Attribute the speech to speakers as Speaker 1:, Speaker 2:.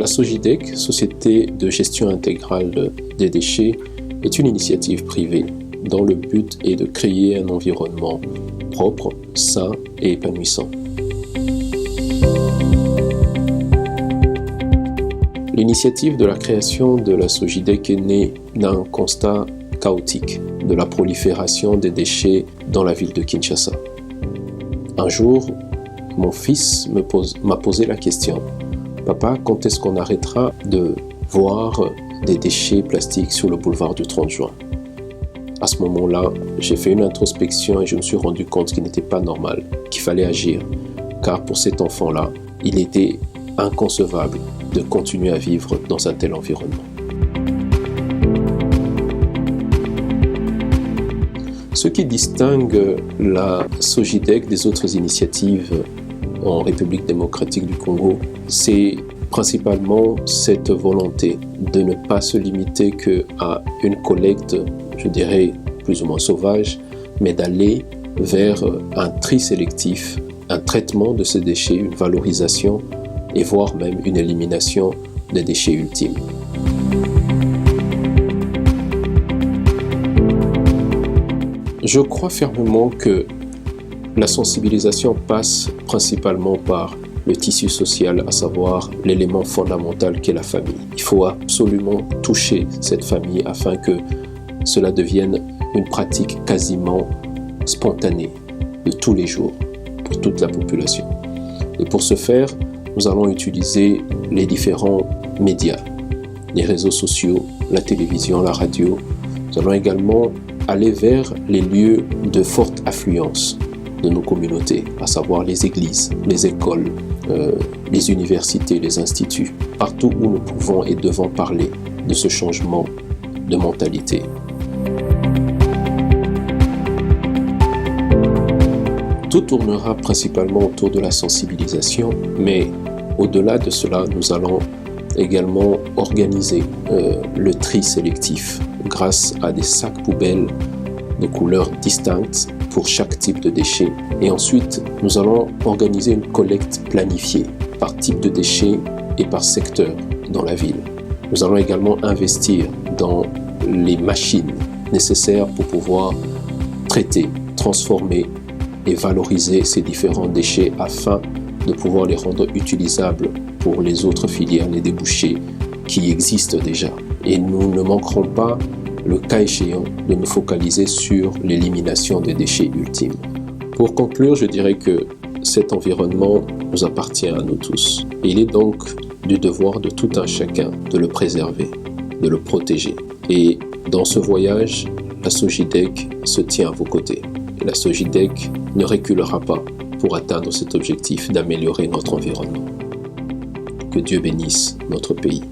Speaker 1: La SOGIDEC, Société de gestion intégrale des déchets, est une initiative privée dont le but est de créer un environnement propre, sain et épanouissant. L'initiative de la création de la SOGIDEC est née d'un constat chaotique de la prolifération des déchets dans la ville de Kinshasa. Un jour, mon fils m'a posé la question: « Papa, quand est-ce qu'on arrêtera de voir des déchets plastiques sur le boulevard du 30 juin ?» À ce moment-là, j'ai fait une introspection et je me suis rendu compte qu'il n'était pas normal, qu'il fallait agir, car pour cet enfant-là, il était inconcevable de continuer à vivre dans un tel environnement. Ce qui distingue la SOGIDEC des autres initiatives en République démocratique du Congo, c'est principalement cette volonté de ne pas se limiter qu'à une collecte, je dirais, plus ou moins sauvage, mais d'aller vers un tri sélectif, un traitement de ces déchets, une valorisation et voire même une élimination des déchets ultimes. Je crois fermement que la sensibilisation passe principalement par le tissu social, à savoir l'élément fondamental qu'est la famille. Il faut absolument toucher cette famille afin que cela devienne une pratique quasiment spontanée de tous les jours pour toute la population. Et pour ce faire, nous allons utiliser les différents médias, les réseaux sociaux, la télévision, la radio. Nous allons également aller vers les lieux de forte affluence de nos communautés, à savoir les églises, les écoles, les universités, les instituts, partout où nous pouvons et devons parler de ce changement de mentalité. Tout tournera principalement autour de la sensibilisation, mais au-delà de cela, nous allons également organiser le tri sélectif grâce à des sacs poubelles de couleurs distinctes pour chaque type de déchets. Et ensuite, nous allons organiser une collecte planifiée par type de déchets et par secteur dans la ville. Nous allons également investir dans les machines nécessaires pour pouvoir traiter, transformer et valoriser ces différents déchets afin de pouvoir les rendre utilisables pour les autres filières, les débouchés qui existent déjà. Et nous ne manquerons pas, le cas échéant, de nous focaliser sur l'élimination des déchets ultimes. Pour conclure, je dirais que cet environnement nous appartient à nous tous. Et il est donc du devoir de tout un chacun de le préserver, de le protéger. Et dans ce voyage, la SOGIDEC se tient à vos côtés. Et la SOGIDEC ne reculera pas pour atteindre cet objectif d'améliorer notre environnement. Que Dieu bénisse notre pays.